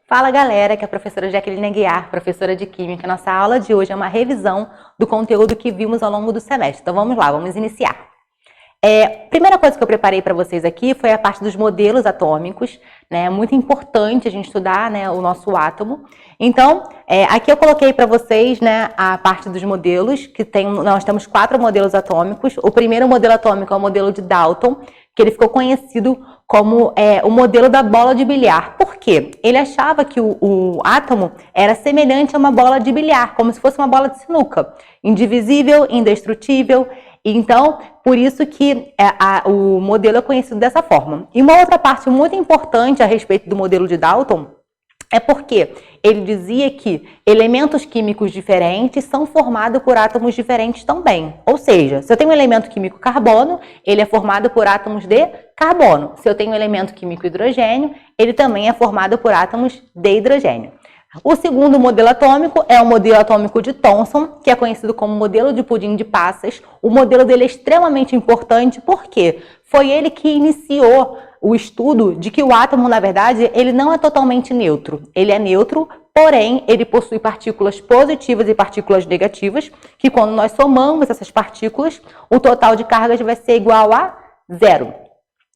Fala galera, que é a professora Jaqueline Aguiar, professora de Química. Nossa aula de hoje é uma revisão do conteúdo que vimos ao longo do semestre. Então vamos lá, vamos iniciar. Primeira coisa que eu preparei para vocês aqui foi a parte dos modelos atômicos, né? É muito importante a gente estudar, né, o nosso átomo. Então, aqui eu coloquei para vocês, né, a parte dos modelos, nós temos 4 modelos atômicos. O primeiro modelo atômico é o modelo de Dalton, que ele ficou conhecido como o modelo da bola de bilhar. Por quê? Ele achava que o átomo era semelhante a uma bola de bilhar, como se fosse uma bola de sinuca, indivisível, indestrutível. Então, por isso que o modelo é conhecido dessa forma. E uma outra parte muito importante a respeito do modelo de Dalton é porque ele dizia que elementos químicos diferentes são formados por átomos diferentes também. Ou seja, se eu tenho um elemento químico carbono, ele é formado por átomos de carbono. Se eu tenho um elemento químico hidrogênio, ele também é formado por átomos de hidrogênio. O segundo modelo atômico é o modelo atômico de Thomson, que é conhecido como modelo de pudim de passas. O modelo dele é extremamente importante porque foi ele que iniciou o estudo de que o átomo, na verdade, ele não é totalmente neutro. Ele é neutro, porém, ele possui partículas positivas e partículas negativas, que quando nós somamos essas partículas, o total de cargas vai ser igual a 0.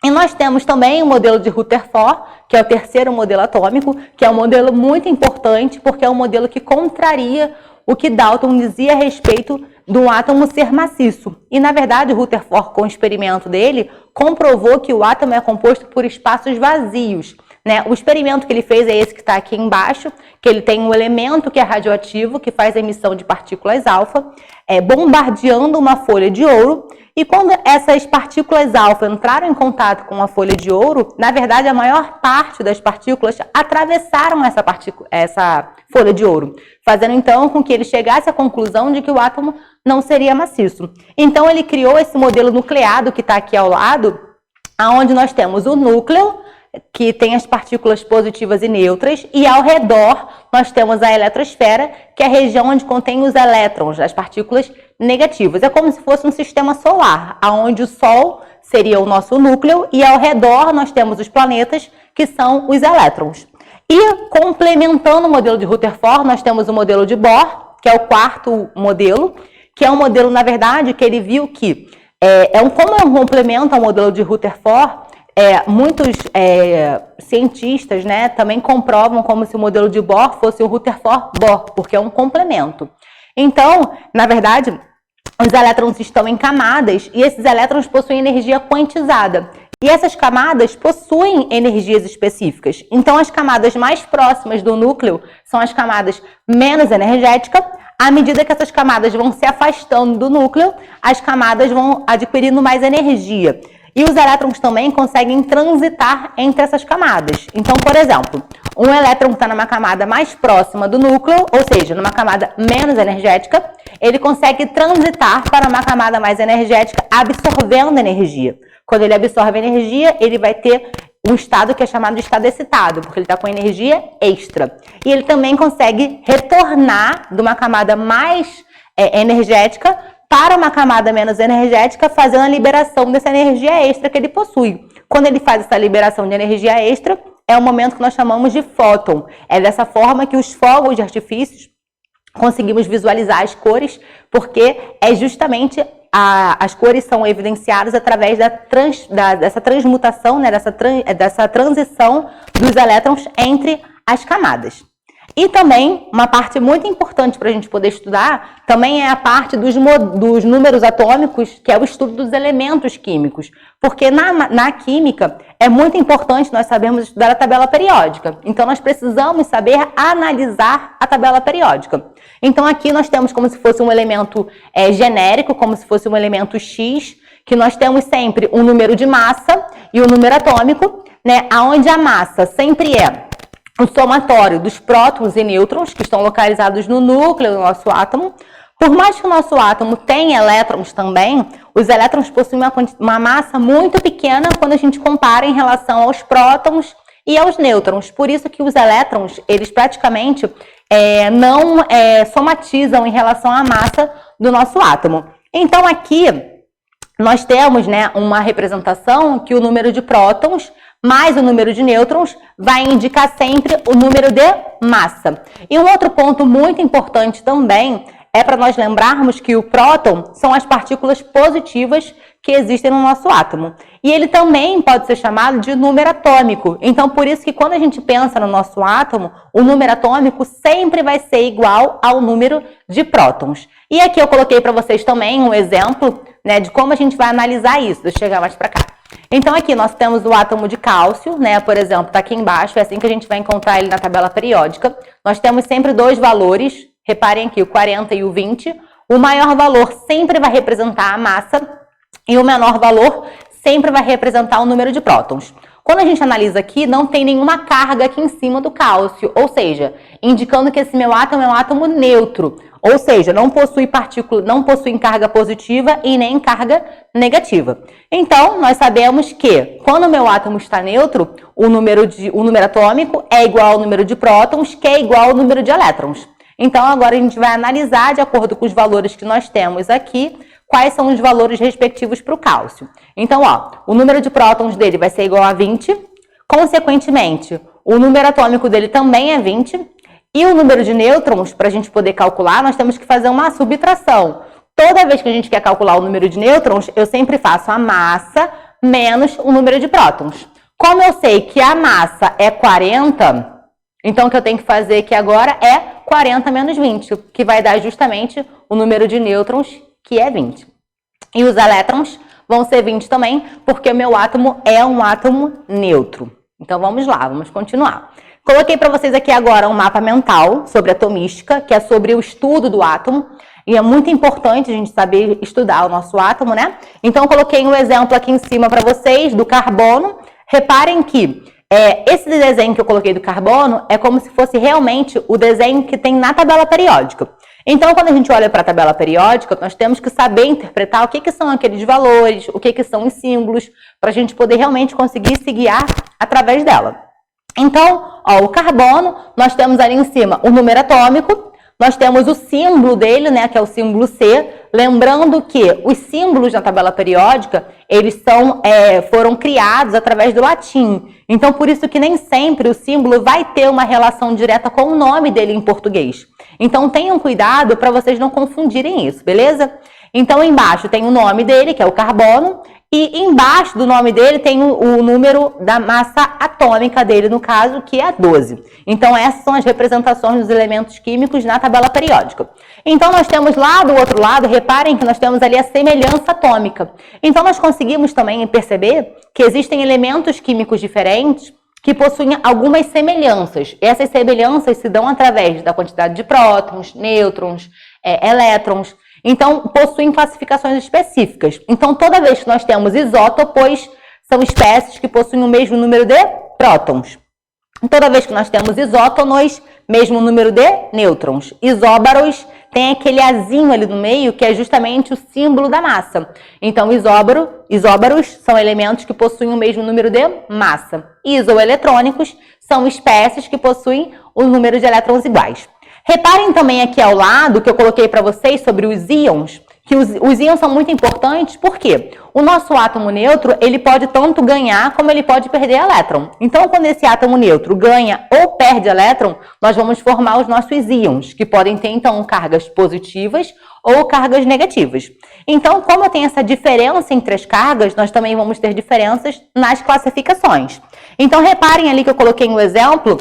E nós temos também o modelo de Rutherford, que é o terceiro modelo atômico, que é um modelo muito importante, porque é um modelo que contraria o que Dalton dizia a respeito de um átomo ser maciço. E, na verdade, Rutherford, com o experimento dele, comprovou que o átomo é composto por espaços vazios, né? O experimento que ele fez é esse que está aqui embaixo, que ele tem um elemento que é radioativo, que faz a emissão de partículas alfa, bombardeando uma folha de ouro. E quando essas partículas alfa entraram em contato com a folha de ouro, na verdade, a maior parte das partículas atravessaram essa folha de ouro, fazendo então com que ele chegasse à conclusão de que o átomo não seria maciço. Então, ele criou esse modelo nucleado que está aqui ao lado, onde nós temos o núcleo, que tem as partículas positivas e neutras, e ao redor nós temos a eletrosfera, que é a região onde contém os elétrons, as partículas negativas. É como se fosse um sistema solar, onde o Sol seria o nosso núcleo, e ao redor nós temos os planetas, que são os elétrons. E complementando o modelo de Rutherford, nós temos o modelo de Bohr, que é o quarto modelo, que é um modelo, na verdade, que ele viu que como é um complemento ao modelo de Rutherford, muitos cientistas, né, também comprovam como se o modelo de Bohr fosse o Rutherford-Bohr, porque é um complemento. Então, na verdade, os elétrons estão em camadas e esses elétrons possuem energia quantizada. E essas camadas possuem energias específicas. Então, as camadas mais próximas do núcleo são as camadas menos energéticas. À medida que essas camadas vão se afastando do núcleo, as camadas vão adquirindo mais energia. E os elétrons também conseguem transitar entre essas camadas. Então, por exemplo, um elétron que está numa camada mais próxima do núcleo, ou seja, numa camada menos energética, ele consegue transitar para uma camada mais energética, absorvendo energia. Quando ele absorve energia, ele vai ter um estado que é chamado de estado excitado, porque ele está com energia extra. E ele também consegue retornar de uma camada mais energética para uma camada menos energética, fazendo a liberação dessa energia extra que ele possui. Quando ele faz essa liberação de energia extra, é o momento que nós chamamos de fóton. É dessa forma que os fogos de artifícios conseguimos visualizar as cores, porque é justamente as cores são evidenciadas através dessa transmutação, né, dessa transição dos elétrons entre as camadas. E também, uma parte muito importante para a gente poder estudar, também é a parte dos números atômicos, que é o estudo dos elementos químicos. Porque na química, é muito importante nós sabermos estudar a tabela periódica. Então, nós precisamos saber analisar a tabela periódica. Então, aqui nós temos como se fosse um elemento genérico, como se fosse um elemento X, que nós temos sempre um número de massa e um número atômico, né, onde a massa sempre é o somatório dos prótons e nêutrons, que estão localizados no núcleo do nosso átomo. Por mais que o nosso átomo tenha elétrons também, os elétrons possuem uma massa muito pequena quando a gente compara em relação aos prótons e aos nêutrons. Por isso que os elétrons, eles praticamente não somatizam em relação à massa do nosso átomo. Então, aqui nós temos, né, uma representação que o número de prótons mais o número de nêutrons vai indicar sempre o número de massa. E um outro ponto muito importante também é para nós lembrarmos que o próton são as partículas positivas que existem no nosso átomo. E ele também pode ser chamado de número atômico. Então, por isso que quando a gente pensa no nosso átomo, o número atômico sempre vai ser igual ao número de prótons. E aqui eu coloquei para vocês também um exemplo, né, de como a gente vai analisar isso. Deixa eu chegar mais para cá. Então, aqui nós temos o átomo de cálcio, né, por exemplo, está aqui embaixo, é assim que a gente vai encontrar ele na tabela periódica. Nós temos sempre dois valores, reparem aqui, o 40 e o 20. O maior valor sempre vai representar a massa e o menor valor sempre vai representar o número de prótons. Quando a gente analisa aqui, não tem nenhuma carga aqui em cima do cálcio, ou seja, indicando que esse meu átomo é um átomo neutro, ou seja, não possui partícula, não possui carga positiva e nem carga negativa. Então, nós sabemos que quando o meu átomo está neutro, o número atômico é igual ao número de prótons, que é igual ao número de elétrons. Então, agora a gente vai analisar, de acordo com os valores que nós temos aqui, quais são os valores respectivos para o cálcio. Então, ó, o número de prótons dele vai ser igual a 20, consequentemente, o número atômico dele também é 20, e o número de nêutrons, para a gente poder calcular, nós temos que fazer uma subtração. Toda vez que a gente quer calcular o número de nêutrons, eu sempre faço a massa menos o número de prótons. Como eu sei que a massa é 40, então o que eu tenho que fazer aqui agora é 40 menos 20, que vai dar justamente o número de nêutrons, que é 20. E os elétrons vão ser 20 também, porque o meu átomo é um átomo neutro. Então vamos lá, vamos continuar. Coloquei para vocês aqui agora um mapa mental sobre atomística, que é sobre o estudo do átomo. E é muito importante a gente saber estudar o nosso átomo, né? Então coloquei um exemplo aqui em cima para vocês do carbono. Reparem que esse desenho que eu coloquei do carbono é como se fosse realmente o desenho que tem na tabela periódica. Então, quando a gente olha para a tabela periódica, nós temos que saber interpretar o que são aqueles valores, o que são os símbolos, para a gente poder realmente conseguir se guiar através dela. Então, ó, o carbono, nós temos ali em cima o número atômico, nós temos o símbolo dele, né, que é o símbolo C, lembrando que os símbolos na tabela periódica, eles foram criados através do latim. Então, por isso que nem sempre o símbolo vai ter uma relação direta com o nome dele em português. Então, tenham cuidado para vocês não confundirem isso, beleza? Então, embaixo tem o nome dele, que é o carbono, e embaixo do nome dele tem o número da massa atômica dele, no caso, que é 12. Então, essas são as representações dos elementos químicos na tabela periódica. Então, nós temos lá do outro lado, reparem que nós temos ali a semelhança atômica. Então, nós conseguimos também perceber que existem elementos químicos diferentes que possuem algumas semelhanças. Essas semelhanças se dão através da quantidade de prótons, nêutrons, elétrons. Então, possuem classificações específicas. Então, toda vez que nós temos isótopos, são espécies que possuem o mesmo número de prótons. Toda vez que nós temos isótonos, mesmo número de nêutrons. Isóbaros tem aquele azinho ali no meio, que é justamente o símbolo da massa. Então, isóbaros são elementos que possuem o mesmo número de massa. Isoeletrônicos são espécies que possuem o número de elétrons iguais. Reparem também aqui ao lado, que eu coloquei para vocês sobre os íons, que os íons são muito importantes, porque o nosso átomo neutro, ele pode tanto ganhar como ele pode perder elétron. Então, quando esse átomo neutro ganha ou perde elétron, nós vamos formar os nossos íons, que podem ter, então, cargas positivas ou cargas negativas. Então, como eu tenho essa diferença entre as cargas, nós também vamos ter diferenças nas classificações. Então, reparem ali que eu coloquei um exemplo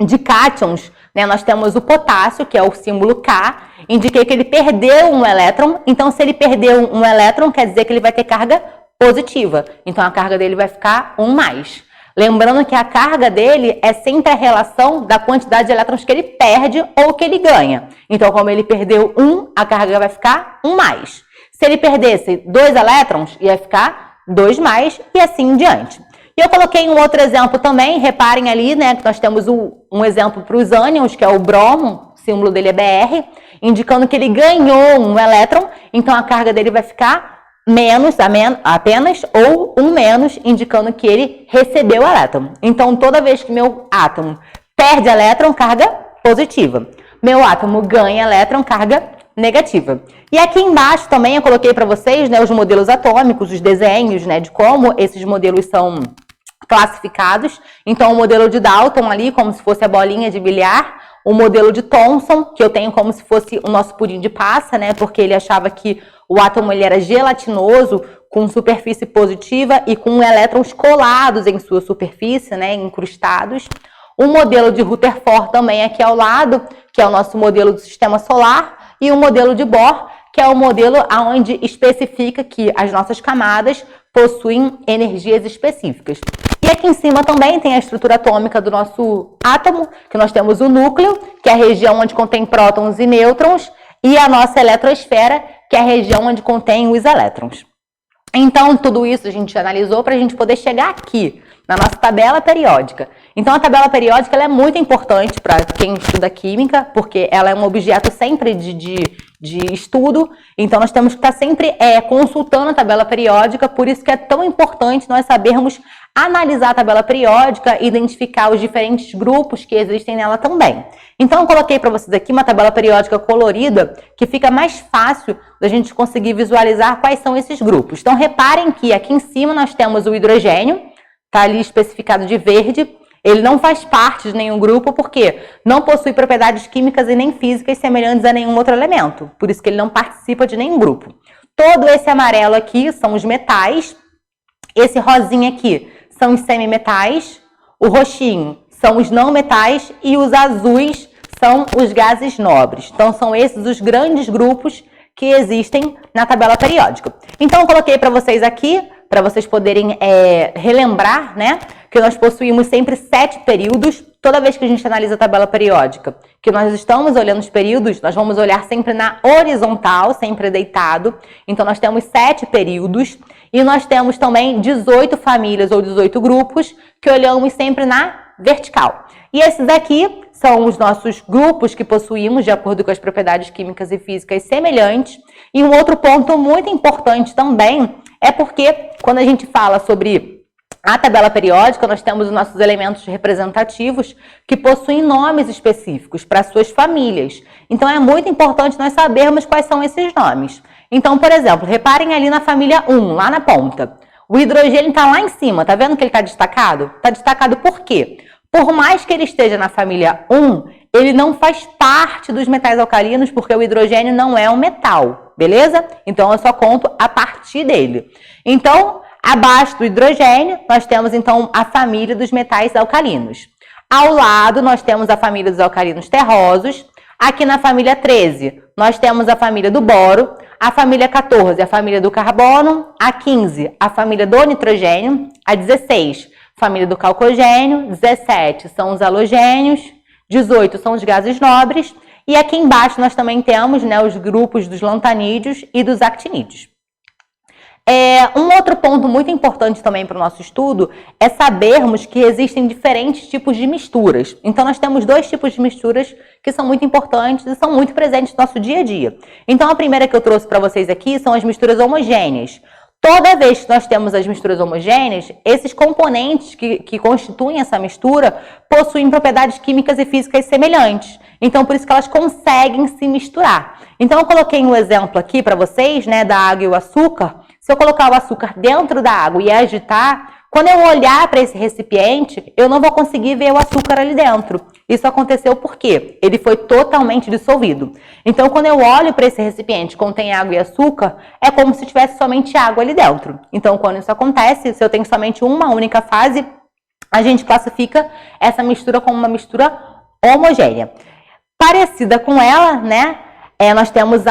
de cátions. Nós temos o potássio, que é o símbolo K, indiquei que ele perdeu um elétron, então se ele perdeu um elétron, quer dizer que ele vai ter carga positiva, então a carga dele vai ficar 1+. Lembrando que a carga dele é sempre a relação da quantidade de elétrons que ele perde ou que ele ganha. Então, como ele perdeu 1, a carga vai ficar 1+. Se ele perdesse 2 elétrons, ia ficar 2+, e assim em diante. E eu coloquei um outro exemplo também, reparem ali, né, que nós temos um exemplo para os ânions, que é o bromo, o símbolo dele é Br, indicando que ele ganhou um elétron, então a carga dele vai ficar apenas, ou 1-, indicando que ele recebeu elétron. Então, toda vez que meu átomo perde elétron, carga positiva. Meu átomo ganha elétron, carga negativa. E aqui embaixo também eu coloquei para vocês, né, os modelos atômicos, os desenhos, né, de como esses modelos são classificados. Então, o modelo de Dalton ali, como se fosse a bolinha de bilhar. O modelo de Thomson, que eu tenho como se fosse o nosso pudim de passa, né, porque ele achava que o átomo ele era gelatinoso, com superfície positiva e com elétrons colados em sua superfície, né, incrustados. O modelo de Rutherford também aqui ao lado, que é o nosso modelo do sistema solar, e o modelo de Bohr, que é o modelo onde especifica que as nossas camadas possuem energias específicas. E aqui em cima também tem a estrutura atômica do nosso átomo, que nós temos o núcleo, que é a região onde contém prótons e nêutrons, e a nossa eletrosfera, que é a região onde contém os elétrons. Então, tudo isso a gente analisou para a gente poder chegar aqui, na nossa tabela periódica. Então, a tabela periódica ela é muito importante para quem estuda química, porque ela é um objeto sempre de estudo. Então, nós temos que estar sempre consultando a tabela periódica, por isso que é tão importante nós sabermos analisar a tabela periódica e identificar os diferentes grupos que existem nela também. Então, eu coloquei para vocês aqui uma tabela periódica colorida, que fica mais fácil da gente conseguir visualizar quais são esses grupos. Então, reparem que aqui em cima nós temos o hidrogênio, está ali especificado de verde. Ele não faz parte de nenhum grupo porque não possui propriedades químicas e nem físicas semelhantes a nenhum outro elemento. Por isso que ele não participa de nenhum grupo. Todo esse amarelo aqui são os metais. Esse rosinha aqui são os semimetais. O roxinho são os não metais e os azuis são os gases nobres. Então, são esses os grandes grupos que existem na tabela periódica. Então, eu coloquei para vocês aqui, para vocês poderem relembrar, né, que nós possuímos sempre 7 períodos. Toda vez que a gente analisa a tabela periódica, que nós estamos olhando os períodos, nós vamos olhar sempre na horizontal, sempre deitado. Então, nós temos 7 períodos e nós temos também 18 famílias ou 18 grupos que olhamos sempre na vertical. E esses aqui são os nossos grupos que possuímos de acordo com as propriedades químicas e físicas semelhantes. E um outro ponto muito importante também é porque quando a gente fala sobre a tabela periódica, nós temos os nossos elementos representativos que possuem nomes específicos para suas famílias. Então, é muito importante nós sabermos quais são esses nomes. Então, por exemplo, reparem ali na família 1, lá na ponta. O hidrogênio está lá em cima, tá vendo que ele está destacado? Está destacado por quê? Por mais que ele esteja na família 1, ele não faz parte dos metais alcalinos, porque o hidrogênio não é um metal, beleza? Então, eu só conto a partir dele. Então, abaixo do hidrogênio, nós temos, então, a família dos metais alcalinos. Ao lado, nós temos a família dos alcalinos terrosos. Aqui na família 13, nós temos a família do boro. A família 14, a família do carbono. A 15, a família do nitrogênio. A 16, família do calcogênio. 17 são os halogênios. 18 são os gases nobres. E aqui embaixo nós também temos, né, os grupos dos lantanídeos e dos actinídeos. Um outro ponto muito importante também para o nosso estudo é sabermos que existem diferentes tipos de misturas. Então, nós temos 2 tipos de misturas que são muito importantes e são muito presentes no nosso dia a dia. Então, a primeira que eu trouxe para vocês aqui são as misturas homogêneas. Toda vez que nós temos as misturas homogêneas, esses componentes que constituem essa mistura possuem propriedades químicas e físicas semelhantes. Então, por isso que elas conseguem se misturar. Então, eu coloquei um exemplo aqui para vocês, né, da água e o açúcar. Se eu colocar o açúcar dentro da água e agitar, quando eu olhar para esse recipiente, eu não vou conseguir ver o açúcar ali dentro. Isso aconteceu porque ele foi totalmente dissolvido. Então, quando eu olho para esse recipiente que contém água e açúcar, é como se tivesse somente água ali dentro. Então, quando isso acontece, se eu tenho somente uma única fase, a gente classifica essa mistura como uma mistura homogênea. Parecida com ela, né? Nós temos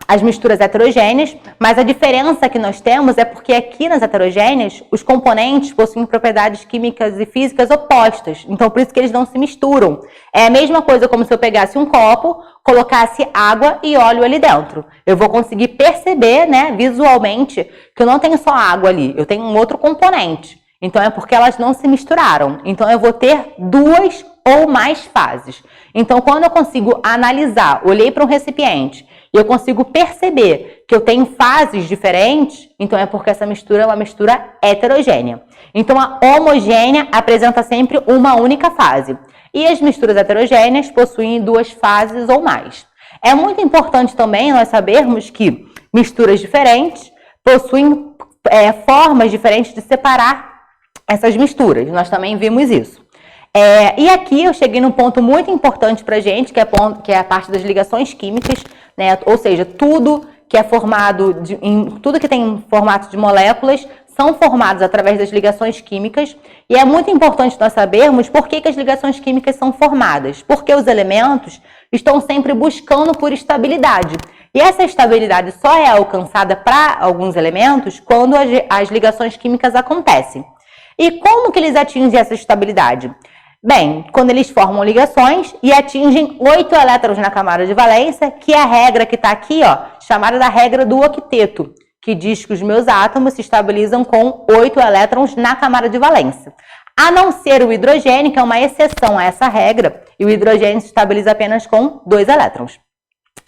as misturas heterogêneas, mas a diferença que nós temos é porque aqui nas heterogêneas, os componentes possuem propriedades químicas e físicas opostas. Então, por isso que eles não se misturam. É a mesma coisa como se eu pegasse um copo, colocasse água e óleo ali dentro. Eu vou conseguir perceber, né, visualmente, que eu não tenho só água ali, eu tenho um outro componente. Então, é porque elas não se misturaram. Então, eu vou ter 2 ou mais fases. Então, quando eu consigo analisar, olhei para um recipiente e eu consigo perceber que eu tenho fases diferentes, então é porque essa mistura é uma mistura heterogênea. Então, a homogênea apresenta sempre uma única fase. E as misturas heterogêneas possuem 2 fases ou mais. É muito importante também nós sabermos que misturas diferentes possuem formas diferentes de separar essas misturas. Nós também vimos isso. E aqui eu cheguei num ponto muito importante para a gente, que é a parte das ligações químicas, né? Ou seja, tudo que é formado, tudo que tem formato de moléculas são formados através das ligações químicas. E é muito importante nós sabermos por que as ligações químicas são formadas. Porque os elementos estão sempre buscando por estabilidade. E essa estabilidade só é alcançada para alguns elementos quando as ligações químicas acontecem. E como que eles atingem essa estabilidade? Bem, quando eles formam ligações e atingem 8 elétrons na camada de valência, que é a regra que está aqui, ó, chamada da regra do octeto, que diz que os meus átomos se estabilizam com 8 elétrons na camada de valência. A não ser o hidrogênio, que é uma exceção a essa regra, e o hidrogênio se estabiliza apenas com 2 elétrons.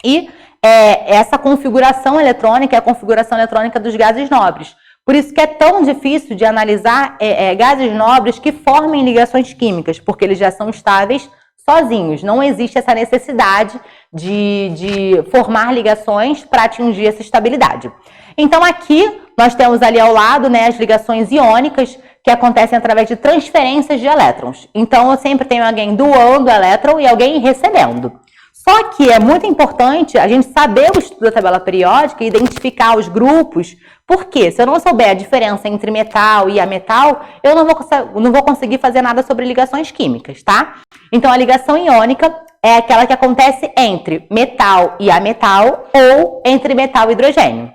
E essa configuração eletrônica é a configuração eletrônica dos gases nobres. Por isso que é tão difícil de analisar gases nobres que formem ligações químicas, porque eles já são estáveis sozinhos. Não existe essa necessidade de formar ligações para atingir essa estabilidade. Então aqui nós temos ali ao lado, né, as ligações iônicas, que acontecem através de transferências de elétrons. Então eu sempre tenho alguém doando elétron e alguém recebendo. Só que é muito importante a gente saber o estudo da tabela periódica e identificar os grupos, porque se eu não souber a diferença entre metal e ametal, eu não vou conseguir fazer nada sobre ligações químicas, tá? Então a ligação iônica é aquela que acontece entre metal e ametal ou entre metal e hidrogênio.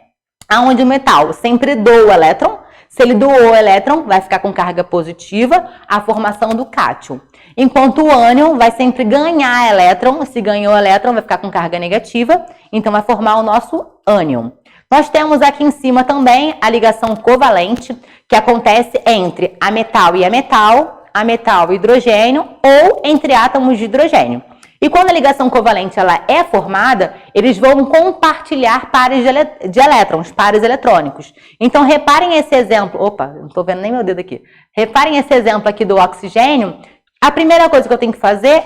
Onde o metal sempre doa o elétron. Se ele doou o elétron, vai ficar com carga positiva, a formação do cátion. Enquanto o ânion vai sempre ganhar elétron, se ganhou elétron, vai ficar com carga negativa, então vai formar o nosso ânion. Nós temos aqui em cima também a ligação covalente, que acontece entre ametal e ametal e hidrogênio, ou entre átomos de hidrogênio. E quando a ligação covalente ela é formada, eles vão compartilhar pares de elétrons, pares eletrônicos. Então, reparem esse exemplo. Opa, não estou vendo nem meu dedo aqui. Reparem esse exemplo aqui do oxigênio. A primeira coisa que eu tenho que fazer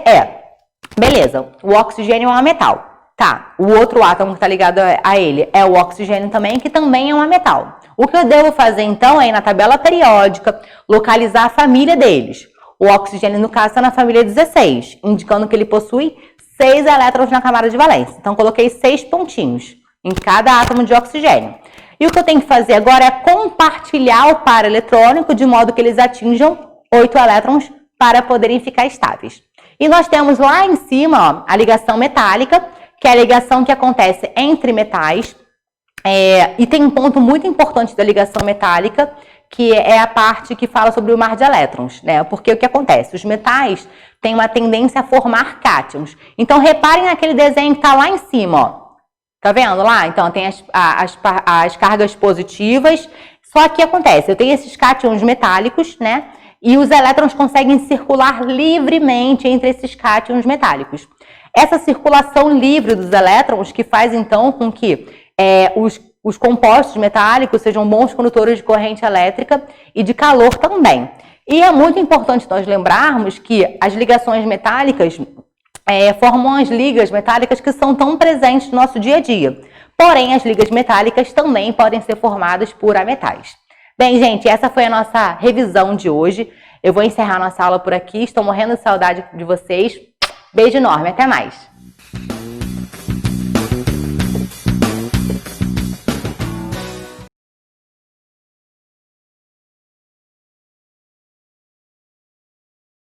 beleza, o oxigênio é um metal. Tá, o outro átomo que está ligado a ele é o oxigênio também, que também é um metal. O que eu devo fazer, então, é ir na tabela periódica, localizar a família deles. O oxigênio, no caso, está na família 16, indicando que ele possui 6 elétrons na camada de valência. Então, coloquei 6 pontinhos em cada átomo de oxigênio. E o que eu tenho que fazer agora é compartilhar o par eletrônico de modo que eles atinjam 8 elétrons para poderem ficar estáveis. E nós temos lá em cima, ó, a ligação metálica, que é a ligação que acontece entre metais. E tem um ponto muito importante da ligação metálica, que é a parte que fala sobre o mar de elétrons, né? Porque o que acontece? Os metais têm uma tendência a formar cátions. Então, reparem naquele desenho que está lá em cima, ó. Tá vendo lá? Então, tem as cargas positivas. Só que acontece, eu tenho esses cátions metálicos, né? E os elétrons conseguem circular livremente entre esses cátions metálicos. Essa circulação livre dos elétrons que faz, então, com que os compostos metálicos sejam bons condutores de corrente elétrica e de calor também. E é muito importante nós lembrarmos que as ligações metálicas formam as ligas metálicas que são tão presentes no nosso dia a dia. Porém, as ligas metálicas também podem ser formadas por ametais. Bem, gente, essa foi a nossa revisão de hoje. Eu vou encerrar nossa aula por aqui. Estou morrendo de saudade de vocês. Beijo enorme, até mais!